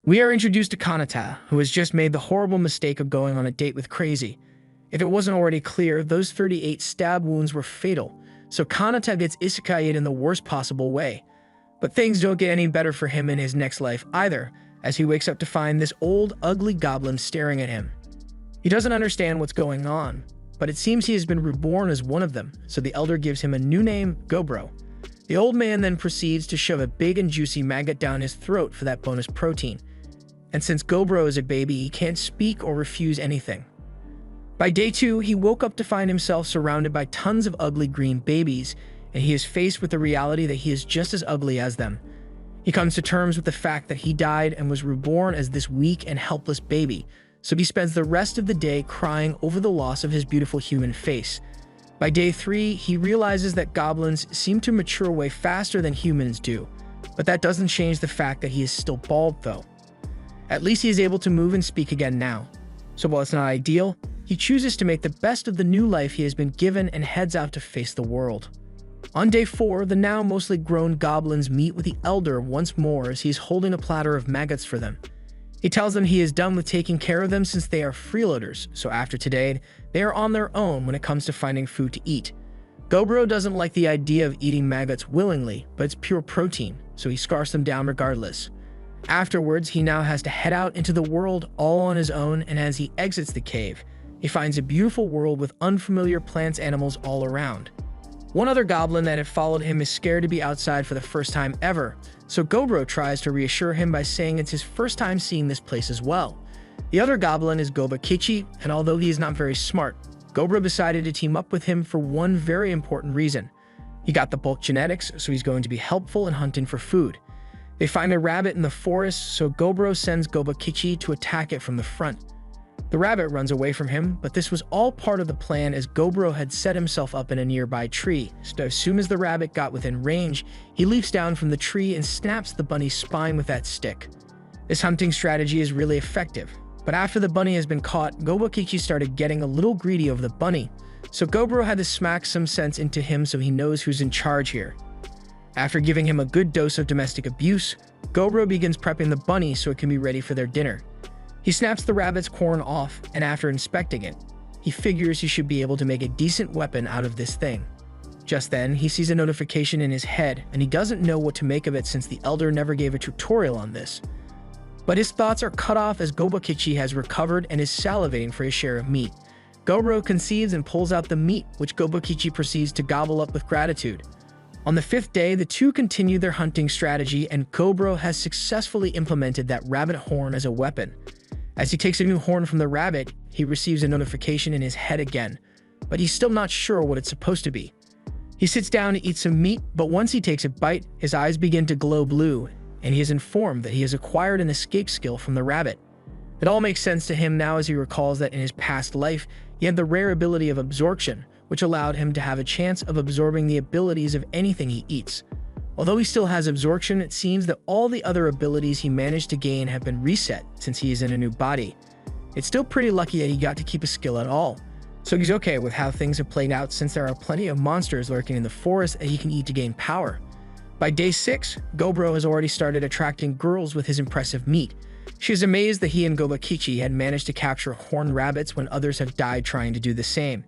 We are introduced to Kanata, who has just made the horrible mistake of going on a date with Crazy. If it wasn't already clear, those 38 stab wounds were fatal, so Kanata gets isekai'd in the worst possible way. But things don't get any better for him in his next life either, as he wakes up to find this old, ugly goblin staring at him. He doesn't understand what's going on, but it seems he has been reborn as one of them, so the elder gives him a new name, Gobro. The old man then proceeds to shove a big and juicy maggot down his throat for that bonus protein. And since Gobro is a baby, he can't speak or refuse anything. By day 2, he woke up to find himself surrounded by tons of ugly green babies, and he is faced with the reality that he is just as ugly as them. He comes to terms with the fact that he died and was reborn as this weak and helpless baby, so he spends the rest of the day crying over the loss of his beautiful human face. By day 3, he realizes that goblins seem to mature way faster than humans do, but that doesn't change the fact that he is still bald though. At least he is able to move and speak again now. So while it's not ideal, he chooses to make the best of the new life he has been given and heads out to face the world. On day 4, the now mostly grown goblins meet with the elder once more as he is holding a platter of maggots for them. He tells them he is done with taking care of them since they are freeloaders, so after today, they are on their own when it comes to finding food to eat. Gobro doesn't like the idea of eating maggots willingly, but it's pure protein, so he scarfs them down regardless. Afterwards, he now has to head out into the world all on his own, and as he exits the cave, he finds a beautiful world with unfamiliar plants and animals all around. One other goblin that had followed him is scared to be outside for the first time ever, so Gobro tries to reassure him by saying it's his first time seeing this place as well. The other goblin is Gobakichi, and although he is not very smart, Gobro decided to team up with him for one very important reason. He got the bulk genetics, so he's going to be helpful in hunting for food. They find a rabbit in the forest, so Gobro sends Gobakichi to attack it from the front. The rabbit runs away from him, but this was all part of the plan as Gobro had set himself up in a nearby tree, so as soon as the rabbit got within range, he leaps down from the tree and snaps the bunny's spine with that stick. This hunting strategy is really effective, but after the bunny has been caught, Gobakichi started getting a little greedy over the bunny, so Gobro had to smack some sense into him so he knows who's in charge here. After giving him a good dose of domestic abuse, Gobro begins prepping the bunny so it can be ready for their dinner. He snaps the rabbit's corn off, and after inspecting it, he figures he should be able to make a decent weapon out of this thing. Just then, he sees a notification in his head, and he doesn't know what to make of it since the elder never gave a tutorial on this. But his thoughts are cut off as Gobakichi has recovered and is salivating for his share of meat. Gobro conceives and pulls out the meat, which Gobakichi proceeds to gobble up with gratitude. On the 5th day, the two continue their hunting strategy, and Gobro has successfully implemented that rabbit horn as a weapon. As he takes a new horn from the rabbit, he receives a notification in his head again, but he's still not sure what it's supposed to be. He sits down to eat some meat, but once he takes a bite, his eyes begin to glow blue, and he is informed that he has acquired an escape skill from the rabbit. It all makes sense to him now as he recalls that in his past life, he had the rare ability of absorption, which allowed him to have a chance of absorbing the abilities of anything he eats. Although he still has absorption, it seems that all the other abilities he managed to gain have been reset since he is in a new body. It's still pretty lucky that he got to keep a skill at all, so he's okay with how things have played out since there are plenty of monsters lurking in the forest that he can eat to gain power. By day 6, Gobro has already started attracting girls with his impressive meat. She is amazed that he and Gobakichi had managed to capture horned rabbits when others have died trying to do the same.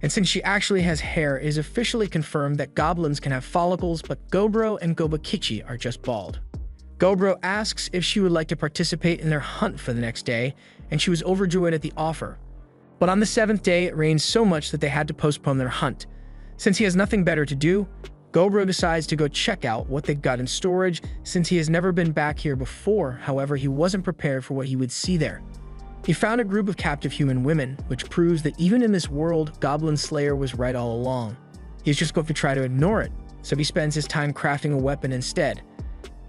And since she actually has hair, it is officially confirmed that goblins can have follicles, but Gobro and Gobakichi are just bald. Gobro asks if she would like to participate in their hunt for the next day, and she was overjoyed at the offer. But on the 7th day, it rains so much that they had to postpone their hunt. Since he has nothing better to do, Gobro decides to go check out what they've got in storage since he has never been back here before. However, he wasn't prepared for what he would see there. He found a group of captive human women, which proves that even in this world, Goblin Slayer was right all along. He's just going to try to ignore it, so he spends his time crafting a weapon instead.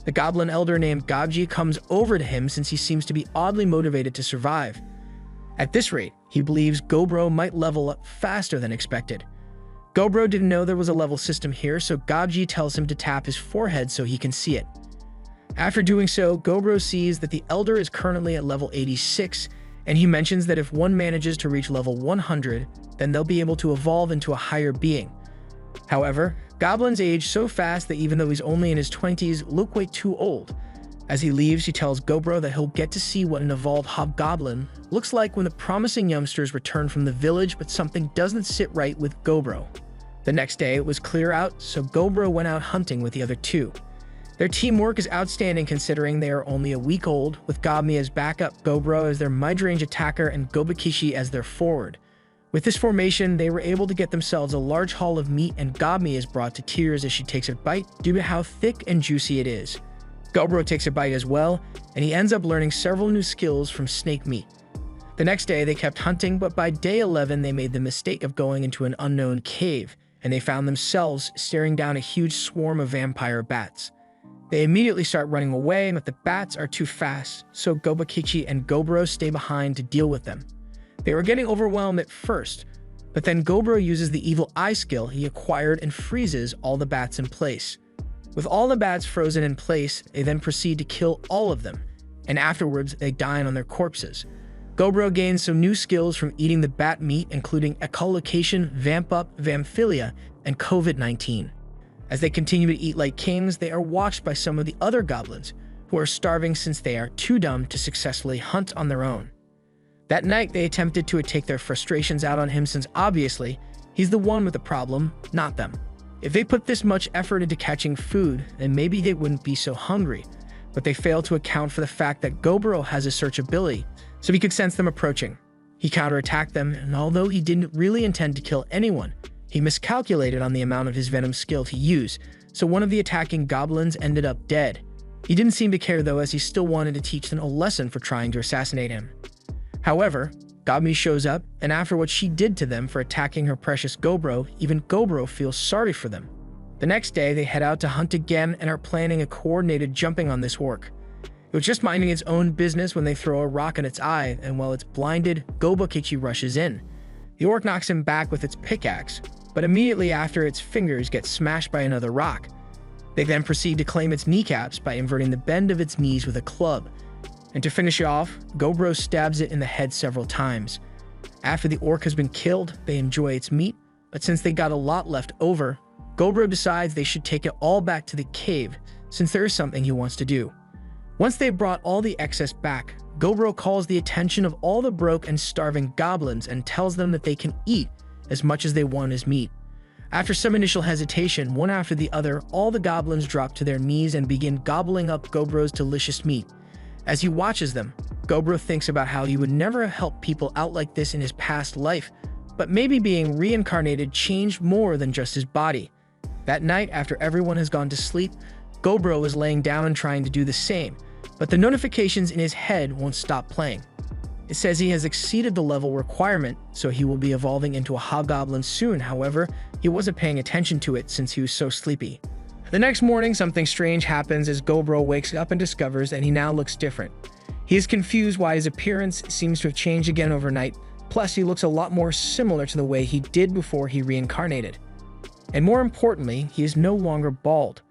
The goblin elder named Gabji comes over to him since he seems to be oddly motivated to survive. At this rate, he believes Gobro might level up faster than expected. Gobro didn't know there was a level system here, so Gabji tells him to tap his forehead so he can see it. After doing so, Gobro sees that the elder is currently at level 86, and he mentions that if one manages to reach level 100, then they'll be able to evolve into a higher being. However, goblins age so fast that even though he's only in his 20s, look way too old. As he leaves, he tells Gobro that he'll get to see what an evolved hobgoblin looks like when the promising youngsters return from the village, but something doesn't sit right with Gobro. The next day, it was clear out, so Gobro went out hunting with the other two. Their teamwork is outstanding considering they are only a week old, with Gobmi as backup, Gobro as their mid-range attacker, and Gobakishi as their forward. With this formation, they were able to get themselves a large haul of meat, and Gobmi is brought to tears as she takes a bite due to how thick and juicy it is. Gobro takes a bite as well, and he ends up learning several new skills from snake meat. The next day, they kept hunting, but by day 11, they made the mistake of going into an unknown cave, and they found themselves staring down a huge swarm of vampire bats. They immediately start running away, but the bats are too fast, so Gobakichi and Gobro stay behind to deal with them. They were getting overwhelmed at first, but then Gobro uses the evil eye skill he acquired and freezes all the bats in place. With all the bats frozen in place, they then proceed to kill all of them, and afterwards they dine on their corpses. Gobro gains some new skills from eating the bat meat, including echolocation, vamp up, vamphilia, and COVID-19. As they continue to eat like kings, they are watched by some of the other goblins, who are starving since they are too dumb to successfully hunt on their own. That night, they attempted to take their frustrations out on him since obviously, he's the one with the problem, not them. If they put this much effort into catching food, then maybe they wouldn't be so hungry, but they failed to account for the fact that Gobro has a search ability, so he could sense them approaching. He counterattacked them, and although he didn't really intend to kill anyone, he miscalculated on the amount of his venom skill to use, so one of the attacking goblins ended up dead. He didn't seem to care though, as he still wanted to teach them a lesson for trying to assassinate him. However, Gobmi shows up, and after what she did to them for attacking her precious Gobro, even Gobro feels sorry for them. The next day, they head out to hunt again and are planning a coordinated jumping on this orc. It was just minding its own business when they throw a rock in its eye, and while it's blinded, Gobakichi rushes in. The orc knocks him back with its pickaxe, but immediately after, its fingers get smashed by another rock. They then proceed to claim its kneecaps by inverting the bend of its knees with a club. And to finish off, Gobro stabs it in the head several times. After the orc has been killed, they enjoy its meat, but since they got a lot left over, Gobro decides they should take it all back to the cave, since there is something he wants to do. Once they've brought all the excess back, Gobro calls the attention of all the broke and starving goblins and tells them that they can eat as much as they want as meat. After some initial hesitation, one after the other, all the goblins drop to their knees and begin gobbling up Gobro's delicious meat. As he watches them, Gobro thinks about how he would never have helped people out like this in his past life, but maybe being reincarnated changed more than just his body. That night, after everyone has gone to sleep, Gobro is laying down and trying to do the same, but the notifications in his head won't stop playing. It says he has exceeded the level requirement, so he will be evolving into a hobgoblin soon. However, he wasn't paying attention to it since he was so sleepy. The next morning, something strange happens as Gobro wakes up and discovers that he now looks different. He is confused why his appearance seems to have changed again overnight, plus he looks a lot more similar to the way he did before he reincarnated. And more importantly, he is no longer bald.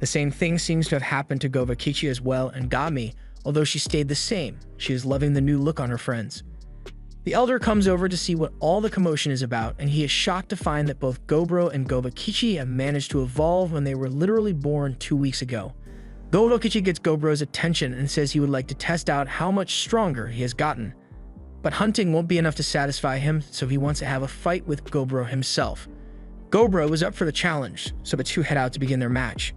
The same thing seems to have happened to Gobakichi as well, and Gami, although she stayed the same, she is loving the new look on her friends. The elder comes over to see what all the commotion is about, and he is shocked to find that both Gobro and Gobakichi have managed to evolve when they were literally born 2 weeks ago. Gobakichi gets Gobro's attention and says he would like to test out how much stronger he has gotten. But hunting won't be enough to satisfy him, so he wants to have a fight with Gobro himself. Gobro is up for the challenge, so the two head out to begin their match.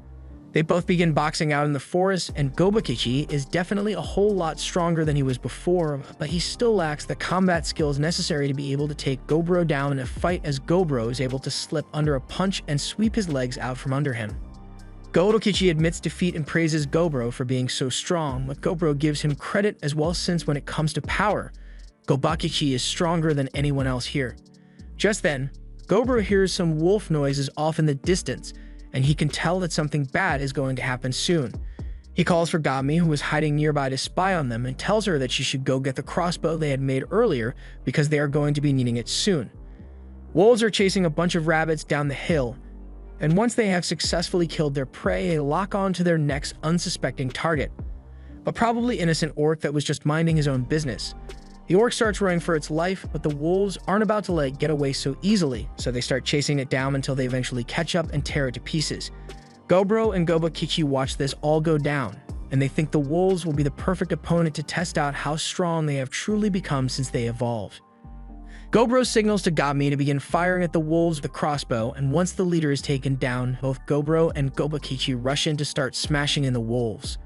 They both begin boxing out in the forest, and Gobakichi is definitely a whole lot stronger than he was before, but he still lacks the combat skills necessary to be able to take Gobro down in a fight, as Gobro is able to slip under a punch and sweep his legs out from under him. Gobakichi admits defeat and praises Gobro for being so strong, but Gobro gives him credit as well, since when it comes to power, Gobakichi is stronger than anyone else here. Just then, Gobro hears some wolf noises off in the distance, and he can tell that something bad is going to happen soon. He calls for Gami, who is hiding nearby, to spy on them, and tells her that she should go get the crossbow they had made earlier because they are going to be needing it soon. Wolves are chasing a bunch of rabbits down the hill, and once they have successfully killed their prey, they lock on to their next unsuspecting target, a probably innocent orc that was just minding his own business. The orc starts running for its life, but the wolves aren't about to let it get away so easily, so they start chasing it down until they eventually catch up and tear it to pieces. Gobro and Gobakichi watch this all go down, and they think the wolves will be the perfect opponent to test out how strong they have truly become since they evolved. Gobro signals to Gobmi to begin firing at the wolves with a crossbow, and once the leader is taken down, both Gobro and Gobakichi rush in to start smashing in the wolves.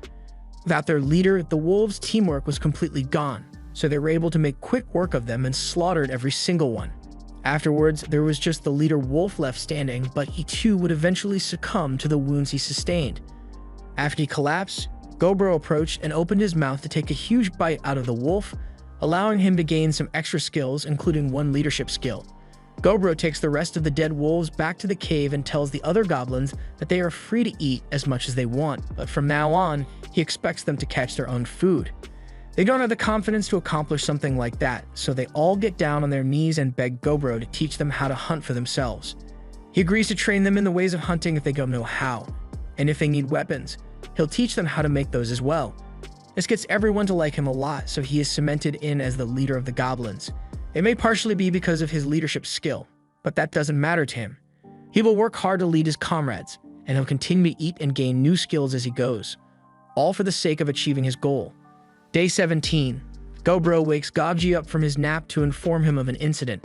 Without their leader, the wolves' teamwork was completely gone, so they were able to make quick work of them and slaughtered every single one. Afterwards, there was just the leader wolf left standing, but he too would eventually succumb to the wounds he sustained. After he collapsed, Gobro approached and opened his mouth to take a huge bite out of the wolf, allowing him to gain some extra skills, including one leadership skill. Gobro takes the rest of the dead wolves back to the cave and tells the other goblins that they are free to eat as much as they want, but from now on, he expects them to catch their own food. They don't have the confidence to accomplish something like that, so they all get down on their knees and beg Gobro to teach them how to hunt for themselves. He agrees to train them in the ways of hunting if they don't know how, and if they need weapons, he'll teach them how to make those as well. This gets everyone to like him a lot, so he is cemented in as the leader of the goblins. It may partially be because of his leadership skill, but that doesn't matter to him. He will work hard to lead his comrades, and he'll continue to eat and gain new skills as he goes, all for the sake of achieving his goal. Day 17. Gobro wakes Gobji up from his nap to inform him of an incident.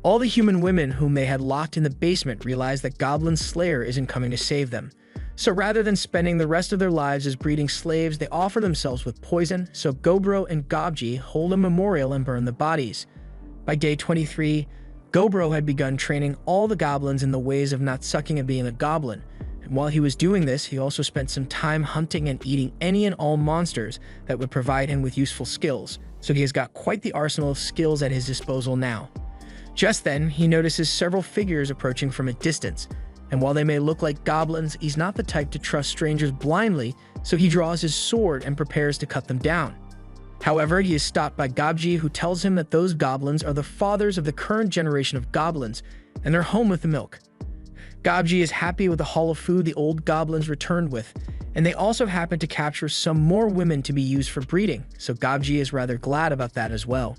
All the human women whom they had locked in the basement realize that Goblin's Slayer isn't coming to save them. So rather than spending the rest of their lives as breeding slaves, they offer themselves with poison, so Gobro and Gobji hold a memorial and burn the bodies. By day 23, Gobro had begun training all the goblins in the ways of not sucking and being a goblin. And while he was doing this, he also spent some time hunting and eating any and all monsters that would provide him with useful skills, so he has got quite the arsenal of skills at his disposal now. Just then, he notices several figures approaching from a distance, and while they may look like goblins, he's not the type to trust strangers blindly, so he draws his sword and prepares to cut them down. However, he is stopped by Gobji, who tells him that those goblins are the fathers of the current generation of goblins, and they're home with the milk. Gobji is happy with the haul of food the old goblins returned with, and they also happen to capture some more women to be used for breeding, so Gobji is rather glad about that as well.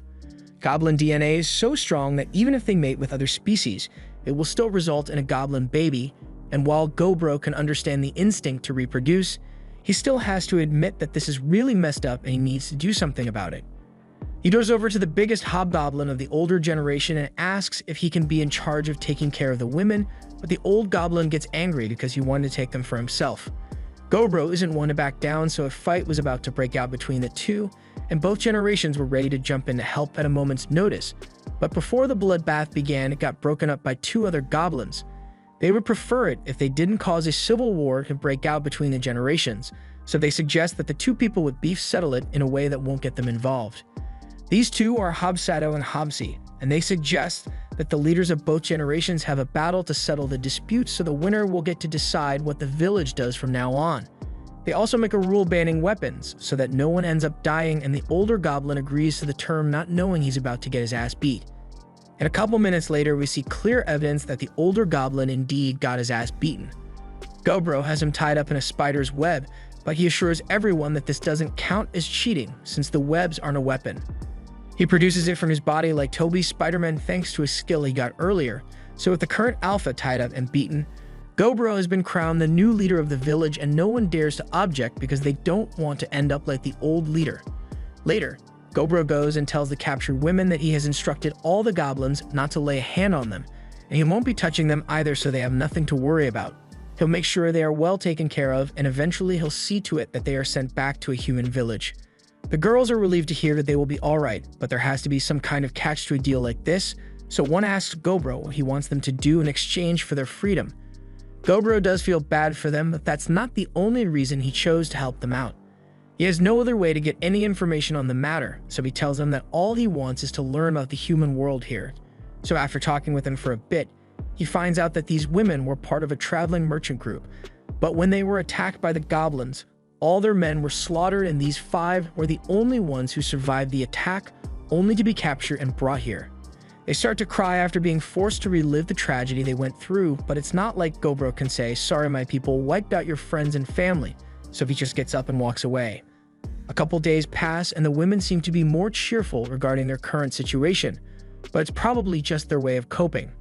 Goblin DNA is so strong that even if they mate with other species, it will still result in a goblin baby, and while Gobro can understand the instinct to reproduce, he still has to admit that this is really messed up and he needs to do something about it. He goes over to the biggest hobgoblin of the older generation and asks if he can be in charge of taking care of the women, but the old goblin gets angry because he wanted to take them for himself. Gobro isn't one to back down, so a fight was about to break out between the two, and both generations were ready to jump in to help at a moment's notice. But before the bloodbath began, it got broken up by two other goblins. They would prefer it if they didn't cause a civil war to break out between the generations, so they suggest that the two people with beef settle it in a way that won't get them involved. These two are Hobsato and Hobsi, and they suggest that the leaders of both generations have a battle to settle the dispute, so the winner will get to decide what the village does from now on. They also make a rule banning weapons, so that no one ends up dying, and the older goblin agrees to the term, not knowing he's about to get his ass beat. And a couple minutes later, we see clear evidence that the older goblin indeed got his ass beaten. Gobro has him tied up in a spider's web, but he assures everyone that this doesn't count as cheating, since the webs aren't a weapon. He produces it from his body like Toby's Spider-Man thanks to a skill he got earlier, so with the current alpha tied up and beaten, Gobro has been crowned the new leader of the village, and no one dares to object because they don't want to end up like the old leader. Later, Gobro goes and tells the captured women that he has instructed all the goblins not to lay a hand on them, and he won't be touching them either, so they have nothing to worry about. He'll make sure they are well taken care of, and eventually he'll see to it that they are sent back to a human village. The girls are relieved to hear that they will be alright, but there has to be some kind of catch to a deal like this, so one asks Gobro what he wants them to do in exchange for their freedom. Gobro does feel bad for them, but that's not the only reason he chose to help them out. He has no other way to get any information on the matter, so he tells them that all he wants is to learn about the human world here. So after talking with them for a bit, he finds out that these women were part of a traveling merchant group, but when they were attacked by the goblins, all their men were slaughtered, and these 5 were the only ones who survived the attack, only to be captured and brought here. They start to cry after being forced to relive the tragedy they went through, but it's not like Gobro can say, "Sorry, my people wiped out your friends and family," so he just gets up and walks away. A couple days pass, and the women seem to be more cheerful regarding their current situation, but it's probably just their way of coping.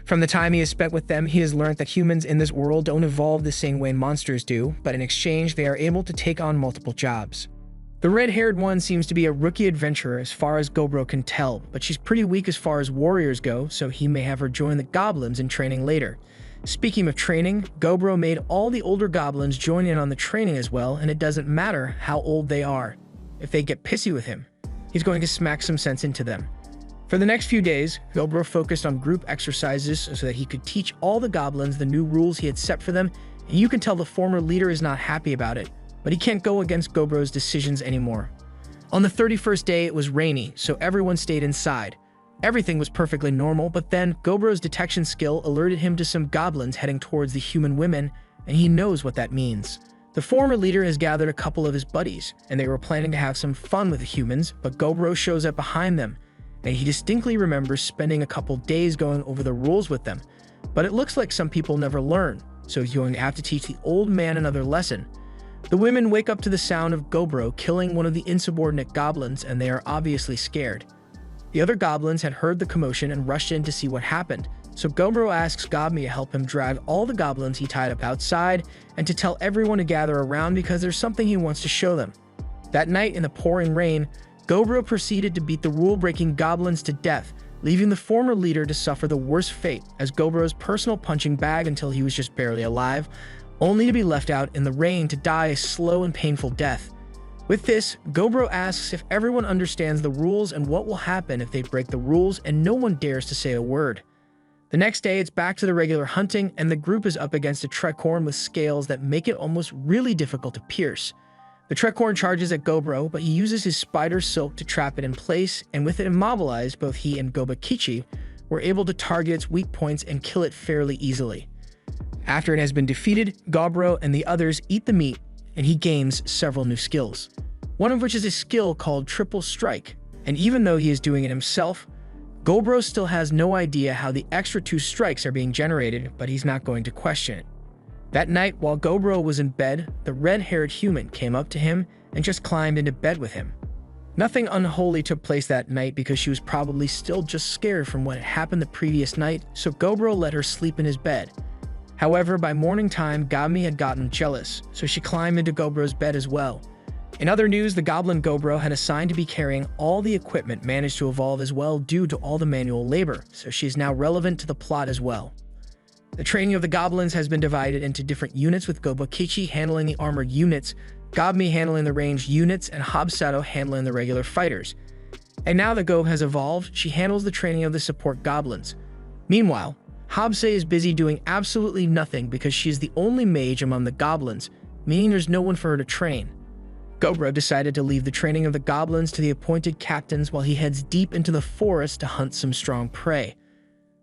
From the time he has spent with them, he has learned that humans in this world don't evolve the same way monsters do, but in exchange, they are able to take on multiple jobs. The red-haired one seems to be a rookie adventurer as far as Gobro can tell, but she's pretty weak as far as warriors go, so he may have her join the goblins in training later. Speaking of training, Gobro made all the older goblins join in on the training as well, and it doesn't matter how old they are. If they get pissy with him, he's going to smack some sense into them. For the next few days, Gobro focused on group exercises so that he could teach all the goblins the new rules he had set for them, and you can tell the former leader is not happy about it, but he can't go against Gobro's decisions anymore. On the 31st day, it was rainy, so everyone stayed inside. Everything was perfectly normal, but then Gobro's detection skill alerted him to some goblins heading towards the human women, and he knows what that means. The former leader has gathered a couple of his buddies, and they were planning to have some fun with the humans, but Gobro shows up behind them, and he distinctly remembers spending a couple days going over the rules with them. But it looks like some people never learn, so he's going to have to teach the old man another lesson. The women wake up to the sound of Gobro killing one of the insubordinate goblins, and they are obviously scared. The other goblins had heard the commotion and rushed in to see what happened, so Gobro asks Gobmi to help him drag all the goblins he tied up outside and to tell everyone to gather around because there's something he wants to show them. That night, in the pouring rain, Gobro proceeded to beat the rule-breaking goblins to death, leaving the former leader to suffer the worst fate as Gobro's personal punching bag until he was just barely alive, only to be left out in the rain to die a slow and painful death. With this, Gobro asks if everyone understands the rules and what will happen if they break the rules, and no one dares to say a word. The next day, it's back to the regular hunting, and the group is up against a trekhorn with scales that make it almost really difficult to pierce. The trekhorn charges at Gobro, but he uses his spider silk to trap it in place, and with it immobilized, both he and Gobakichi were able to target its weak points and kill it fairly easily. After it has been defeated, Gobro and the others eat the meat, and he gains several new skills, one of which is a skill called Triple Strike, and even though he is doing it himself, Gobro still has no idea how the extra 2 strikes are being generated, but he's not going to question it. That night, while Gobro was in bed, the red-haired human came up to him and just climbed into bed with him. Nothing unholy took place that night because she was probably still just scared from what had happened the previous night, so Gobro let her sleep in his bed. However, by morning time, Gami had gotten jealous, so she climbed into Gobro's bed as well. In other news, the goblin Gobro had assigned to be carrying all the equipment managed to evolve as well due to all the manual labor, so she is now relevant to the plot as well. The training of the goblins has been divided into different units, with Gobakichi handling the armored units, Gobmi handling the ranged units, and Hobsato handling the regular fighters. And now that Gob has evolved, she handles the training of the support goblins. Meanwhile, Hobse is busy doing absolutely nothing because she is the only mage among the goblins, meaning there's no one for her to train. Gobro decided to leave the training of the goblins to the appointed captains while he heads deep into the forest to hunt some strong prey.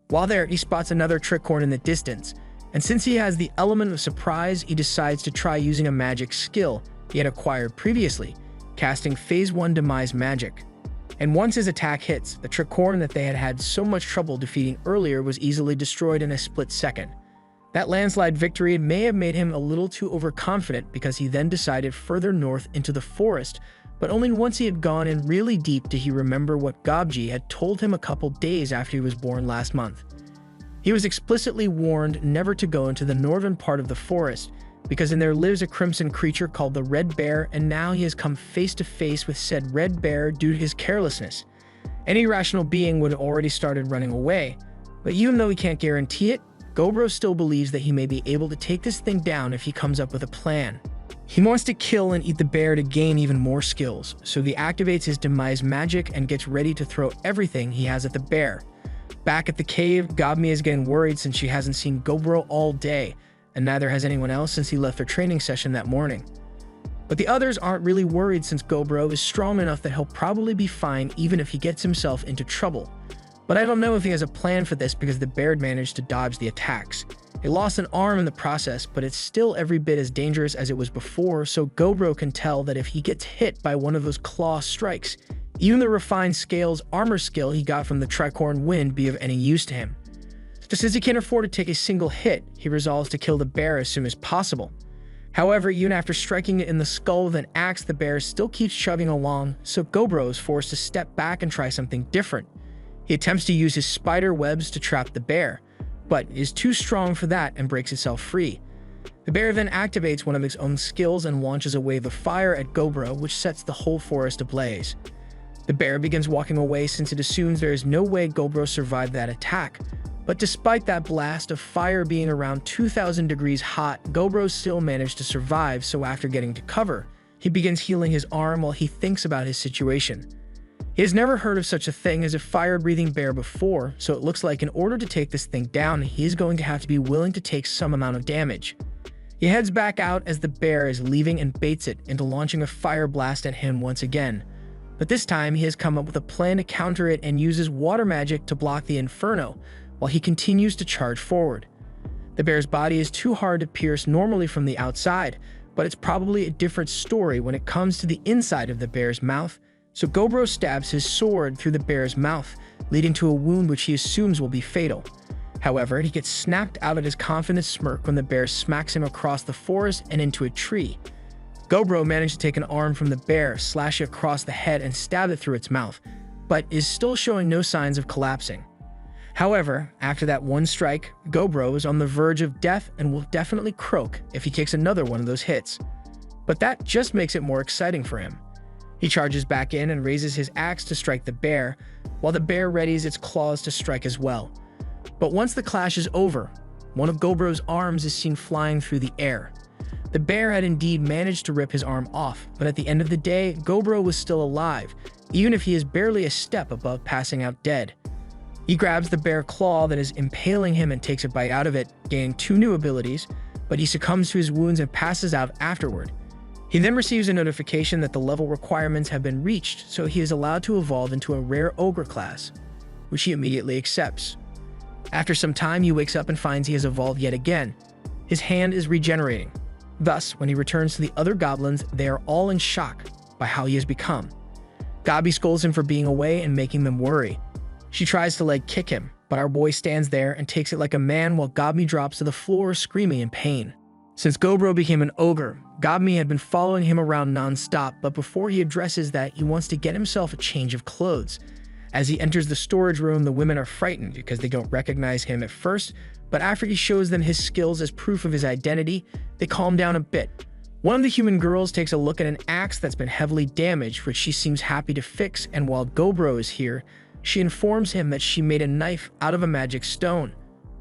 While there, he spots another trekhorn in the distance, and since he has the element of surprise, he decides to try using a magic skill he had acquired previously, casting Phase 1 Demise Magic. And once his attack hits, the trekhorn that they had had so much trouble defeating earlier was easily destroyed in a split second. That landslide victory may have made him a little too overconfident because he then decided further north into the forest, but only once he had gone in really deep did he remember what Gobji had told him a couple days after he was born last month. He was explicitly warned never to go into the northern part of the forest, because in there lives a crimson creature called the Red Bear, and now he has come face to face with said Red Bear due to his carelessness. Any rational being would have already started running away, but even though he can't guarantee it, Gobro still believes that he may be able to take this thing down if he comes up with a plan. He wants to kill and eat the bear to gain even more skills, so he activates his Demise Magic and gets ready to throw everything he has at the bear. Back at the cave, Gobmi is getting worried since she hasn't seen Gobro all day, and neither has anyone else since he left their training session that morning. But the others aren't really worried since Gobro is strong enough that he'll probably be fine even if he gets himself into trouble. But I don't know if he has a plan for this because the bear managed to dodge the attacks. It lost an arm in the process, but it's still every bit as dangerous as it was before, so Gobro can tell that if he gets hit by one of those claw strikes, even the refined scales armor skill he got from the Tricorn wouldn't be of any use to him. Just as he can't afford to take a single hit, he resolves to kill the bear as soon as possible. However, even after striking it in the skull with an axe, the bear still keeps chugging along, so Gobro is forced to step back and try something different. He attempts to use his spider webs to trap the bear, but is too strong for that and breaks itself free. The bear then activates one of its own skills and launches a wave of fire at Gobro, which sets the whole forest ablaze. The bear begins walking away since it assumes there is no way Gobro survived that attack. But despite that blast of fire being around 2,000 degrees hot, Gobro still managed to survive, so after getting to cover, he begins healing his arm while he thinks about his situation. He has never heard of such a thing as a fire-breathing bear before, so it looks like in order to take this thing down, he is going to have to be willing to take some amount of damage. He heads back out as the bear is leaving and baits it into launching a fire blast at him once again. But this time, he has come up with a plan to counter it and uses water magic to block the inferno, while he continues to charge forward. The bear's body is too hard to pierce normally from the outside, but it's probably a different story when it comes to the inside of the bear's mouth, so Gobro stabs his sword through the bear's mouth, leading to a wound which he assumes will be fatal. However, he gets snapped out of his confident smirk when the bear smacks him across the forest and into a tree. Gobro managed to take an arm from the bear, slash it across the head, and stab it through its mouth, but is still showing no signs of collapsing. However, after that one strike, Gobro is on the verge of death and will definitely croak if he takes another one of those hits. But that just makes it more exciting for him. He charges back in and raises his axe to strike the bear, while the bear readies its claws to strike as well. But once the clash is over, one of Gobro's arms is seen flying through the air. The bear had indeed managed to rip his arm off, but at the end of the day, Gobro was still alive, even if he is barely a step above passing out dead. He grabs the bear claw that is impaling him and takes a bite out of it, gaining 2 new abilities, but he succumbs to his wounds and passes out afterward. He then receives a notification that the level requirements have been reached, so he is allowed to evolve into a rare ogre class, which he immediately accepts. After some time, he wakes up and finds he has evolved yet again. His hand is regenerating. Thus, when he returns to the other goblins, they are all in shock by how he has become. Gabi scolds him for being away and making them worry. She tries to leg kick him, but our boy stands there and takes it like a man while Gabi drops to the floor screaming in pain. Since Gobro became an ogre, Gabi had been following him around non-stop, but before he addresses that, he wants to get himself a change of clothes. As he enters the storage room, the women are frightened because they don't recognize him at first, but after he shows them his skills as proof of his identity, they calm down a bit. One of the human girls takes a look at an axe that's been heavily damaged, which she seems happy to fix, and while Gobro is here, she informs him that she made a knife out of a magic stone,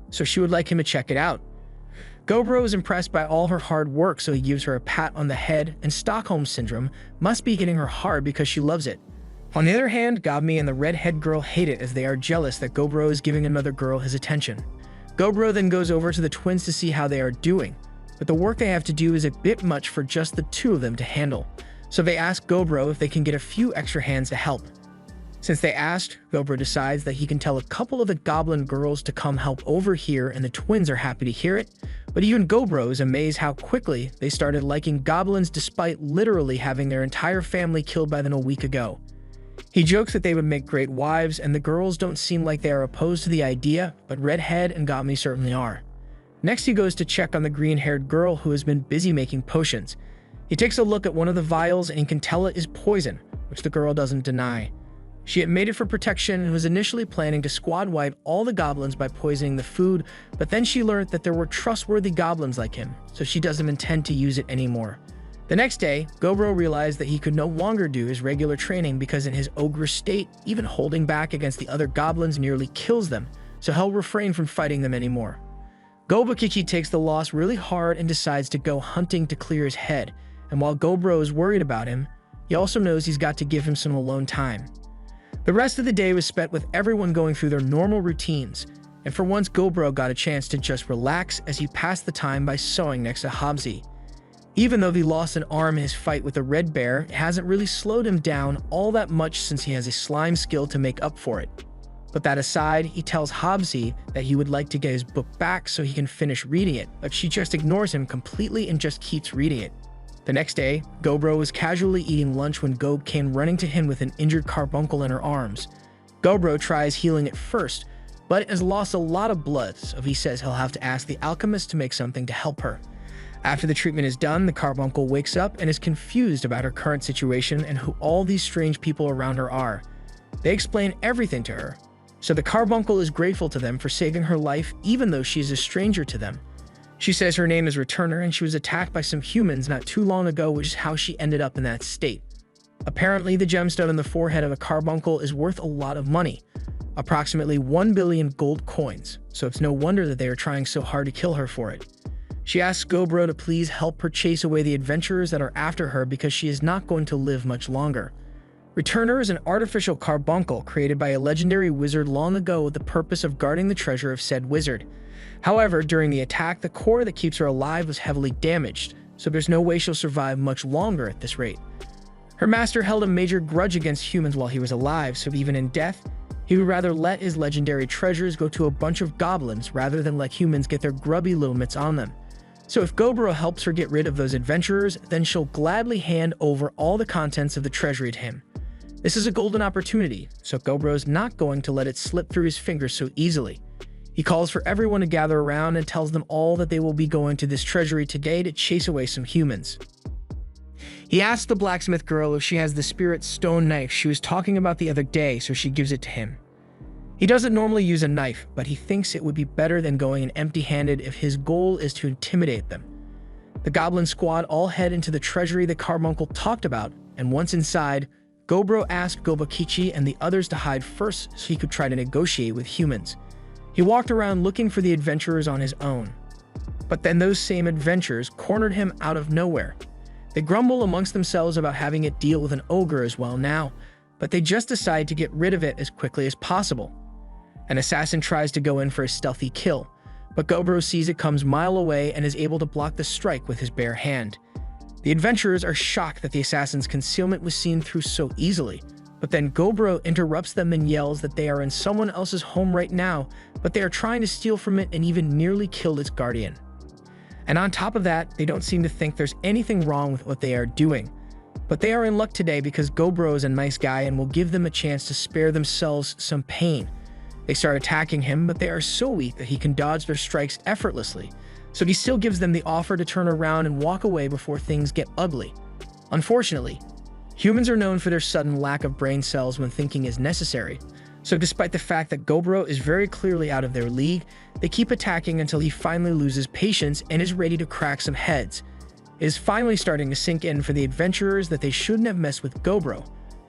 so she would like him to check it out. Gobro is impressed by all her hard work, so he gives her a pat on the head, and Stockholm Syndrome must be hitting her hard because she loves it. On the other hand, Gabi and the redhead girl hate it as they are jealous that Gobro is giving another girl his attention. Gobro then goes over to the twins to see how they are doing, but the work they have to do is a bit much for just the 2 of them to handle, so they ask Gobro if they can get a few extra hands to help. Since they asked, Gobro decides that he can tell a couple of the goblin girls to come help over here, and the twins are happy to hear it, but even Gobro is amazed how quickly they started liking goblins despite literally having their entire family killed by them a week ago. He jokes that they would make great wives, and the girls don't seem like they are opposed to the idea, but Redhead and Gabi certainly are. Next, he goes to check on the green-haired girl who has been busy making potions. He takes a look at one of the vials and he can tell it is poison, which the girl doesn't deny. She had made it for protection and was initially planning to squad wipe all the goblins by poisoning the food, but then she learned that there were trustworthy goblins like him, so she doesn't intend to use it anymore. The next day, Gobro realized that he could no longer do his regular training because in his ogre state, even holding back against the other goblins nearly kills them, so he'll refrain from fighting them anymore. Gobakichi takes the loss really hard and decides to go hunting to clear his head, and while Gobro is worried about him, he also knows he's got to give him some alone time. The rest of the day was spent with everyone going through their normal routines, and for once Gobro got a chance to just relax as he passed the time by sewing next to Hobbsy. Even though he lost an arm in his fight with the red bear, it hasn't really slowed him down all that much since he has a slime skill to make up for it. But that aside, he tells Hobbsy that he would like to get his book back so he can finish reading it, but she just ignores him completely and just keeps reading it. The next day, Gobro was casually eating lunch when Gob came running to him with an injured carbuncle in her arms. Gobro tries healing it first, but it has lost a lot of blood, so he says he'll have to ask the alchemist to make something to help her. After the treatment is done, the carbuncle wakes up and is confused about her current situation and who all these strange people around her are. They explain everything to her, So the carbuncle is grateful to them for saving her life even though she is a stranger to them. She says her name is Returner and she was attacked by some humans not too long ago, which is how she ended up in that state. Apparently, the gemstone in the forehead of a carbuncle is worth a lot of money, approximately 1 billion gold coins, so it's no wonder that they are trying so hard to kill her for it. She asks Gobro to please help her chase away the adventurers that are after her because she is not going to live much longer. Returner is an artificial carbuncle created by a legendary wizard long ago with the purpose of guarding the treasure of said wizard. However, during the attack, the core that keeps her alive was heavily damaged, so there's no way she'll survive much longer at this rate. Her master held a major grudge against humans while he was alive, so even in death, he would rather let his legendary treasures go to a bunch of goblins rather than let humans get their grubby little mitts on them. So if Gobro helps her get rid of those adventurers, then she'll gladly hand over all the contents of the treasury to him. This is a golden opportunity, so Gobro's not going to let it slip through his fingers so easily. He calls for everyone to gather around and tells them all that they will be going to this treasury today to chase away some humans. He asks the blacksmith girl if she has the spirit stone knife she was talking about the other day, so she gives it to him. He doesn't normally use a knife, but he thinks it would be better than going in empty-handed if his goal is to intimidate them. The goblin squad all head into the treasury the carbuncle talked about, and once inside, Gobro asked Gobakichi and the others to hide first so he could try to negotiate with humans. He walked around looking for the adventurers on his own. But then those same adventurers cornered him out of nowhere. They grumble amongst themselves about having it deal with an ogre as well now, but they just decide to get rid of it as quickly as possible. An assassin tries to go in for a stealthy kill, but Gobro sees it comes a mile away and is able to block the strike with his bare hand. The adventurers are shocked that the assassin's concealment was seen through so easily, but then Gobro interrupts them and yells that they are in someone else's home right now, but they are trying to steal from it and even nearly killed its guardian. And on top of that, they don't seem to think there's anything wrong with what they are doing. But they are in luck today because Gobro is a nice guy and will give them a chance to spare themselves some pain. They start attacking him, but they are so weak that he can dodge their strikes effortlessly, so he still gives them the offer to turn around and walk away before things get ugly. Unfortunately, humans are known for their sudden lack of brain cells when thinking is necessary, so despite the fact that Gobro is very clearly out of their league, they keep attacking until he finally loses patience and is ready to crack some heads. It is finally starting to sink in for the adventurers that they shouldn't have messed with Gobro,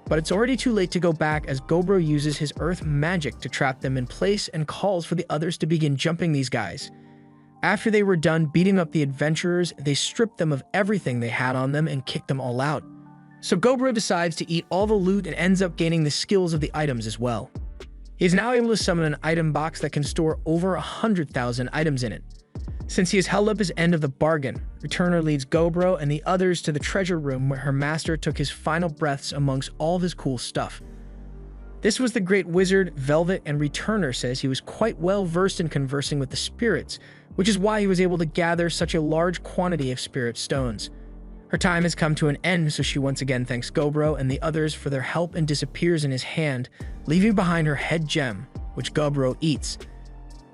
but it's already too late to go back as Gobro uses his earth magic to trap them in place and calls for the others to begin jumping these guys. After they were done beating up the adventurers, they stripped them of everything they had on them and kicked them all out. So Gobro decides to eat all the loot and ends up gaining the skills of the items as well. He is now able to summon an item box that can store over 100,000 items in it. Since he has held up his end of the bargain, Returner leads Gobro and the others to the treasure room where her master took his final breaths amongst all of his cool stuff. This was the great wizard, Velvet, and Returner says he was quite well versed in conversing with the spirits, which is why he was able to gather such a large quantity of spirit stones. Her time has come to an end, so she once again thanks Gobro and the others for their help and disappears in his hand, leaving behind her head gem, which Gobro eats.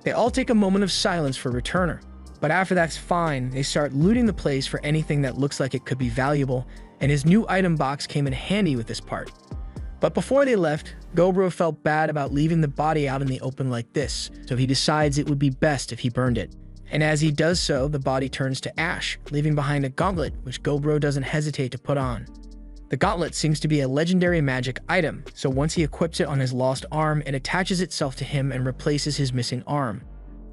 They all take a moment of silence for Returner. But after that's fine, they start looting the place for anything that looks like it could be valuable, and his new item box came in handy with this part. But before they left, Gobro felt bad about leaving the body out in the open like this, so he decides it would be best if he burned it. And as he does so, the body turns to ash, leaving behind a gauntlet, which Gobro doesn't hesitate to put on. The gauntlet seems to be a legendary magic item, so once he equips it on his lost arm, it attaches itself to him and replaces his missing arm.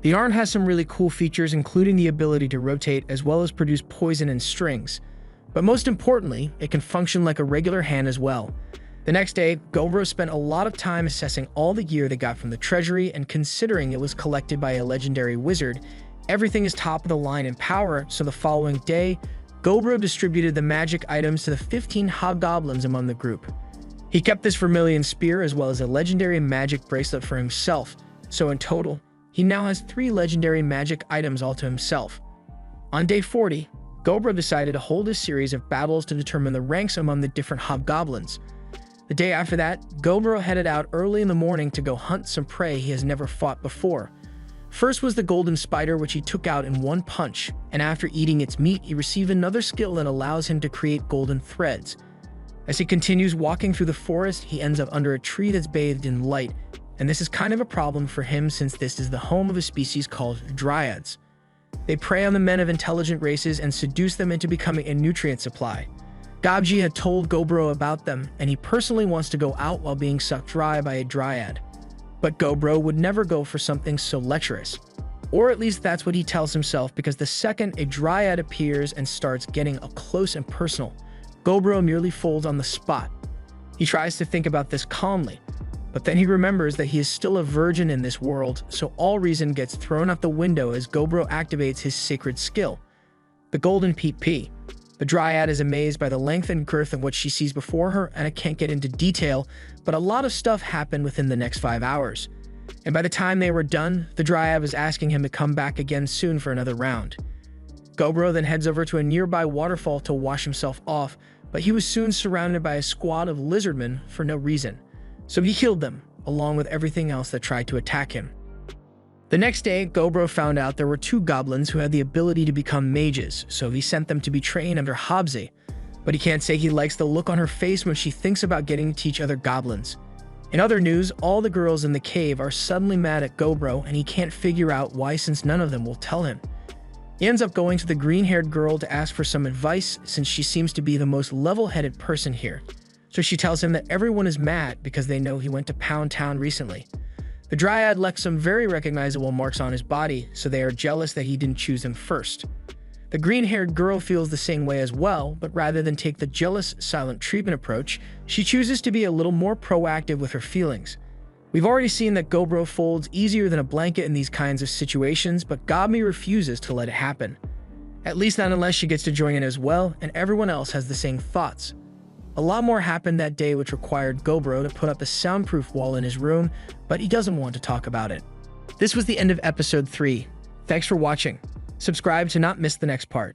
The arm has some really cool features, including the ability to rotate as well as produce poison and strings. But most importantly, it can function like a regular hand as well. The next day, Gobro spent a lot of time assessing all the gear they got from the treasury, and considering it was collected by a legendary wizard, everything is top of the line in power, so the following day, Gobro distributed the magic items to the 15 hobgoblins among the group. He kept this vermilion spear as well as a legendary magic bracelet for himself, so in total, he now has 3 legendary magic items all to himself. On day 40, Gobro decided to hold a series of battles to determine the ranks among the different hobgoblins. The day after that, Gobro headed out early in the morning to go hunt some prey he has never fought before. First was the golden spider, which he took out in one punch, and after eating its meat, he received another skill that allows him to create golden threads. As he continues walking through the forest, he ends up under a tree that's bathed in light, and this is kind of a problem for him since this is the home of a species called dryads. They prey on the men of intelligent races and seduce them into becoming a nutrient supply. Gobji had told Gobro about them, and he personally wants to go out while being sucked dry by a dryad. But Gobro would never go for something so lecherous. Or at least that's what he tells himself, because the second a dryad appears and starts getting up close and personal, Gobro merely folds on the spot. He tries to think about this calmly, but then he remembers that he is still a virgin in this world, so all reason gets thrown out the window as Gobro activates his sacred skill, the Golden PP. The dryad is amazed by the length and girth of what she sees before her, and I can't get into detail, but a lot of stuff happened within the next 5 hours. And by the time they were done, the dryad was asking him to come back again soon for another round. Gobro then heads over to a nearby waterfall to wash himself off, but he was soon surrounded by a squad of lizardmen for no reason. So he killed them, along with everything else that tried to attack him. The next day, Gobro found out there were 2 goblins who had the ability to become mages, so he sent them to be trained under Habze. But he can't say he likes the look on her face when she thinks about getting to teach other goblins. In other news, all the girls in the cave are suddenly mad at Gobro, and he can't figure out why since none of them will tell him. He ends up going to the green-haired girl to ask for some advice since she seems to be the most level-headed person here. So she tells him that everyone is mad because they know he went to Pound Town recently. The dryad left some very recognizable marks on his body, so they are jealous that he didn't choose him first. The green-haired girl feels the same way as well, but rather than take the jealous, silent treatment approach, she chooses to be a little more proactive with her feelings. We've already seen that Gobro folds easier than a blanket in these kinds of situations, but Gobmi refuses to let it happen. At least not unless she gets to join in as well, and everyone else has the same thoughts. A lot more happened that day, which required Gobro to put up a soundproof wall in his room, but he doesn't want to talk about it. This was the end of episode 3. Thanks for watching. Subscribe to not miss the next part.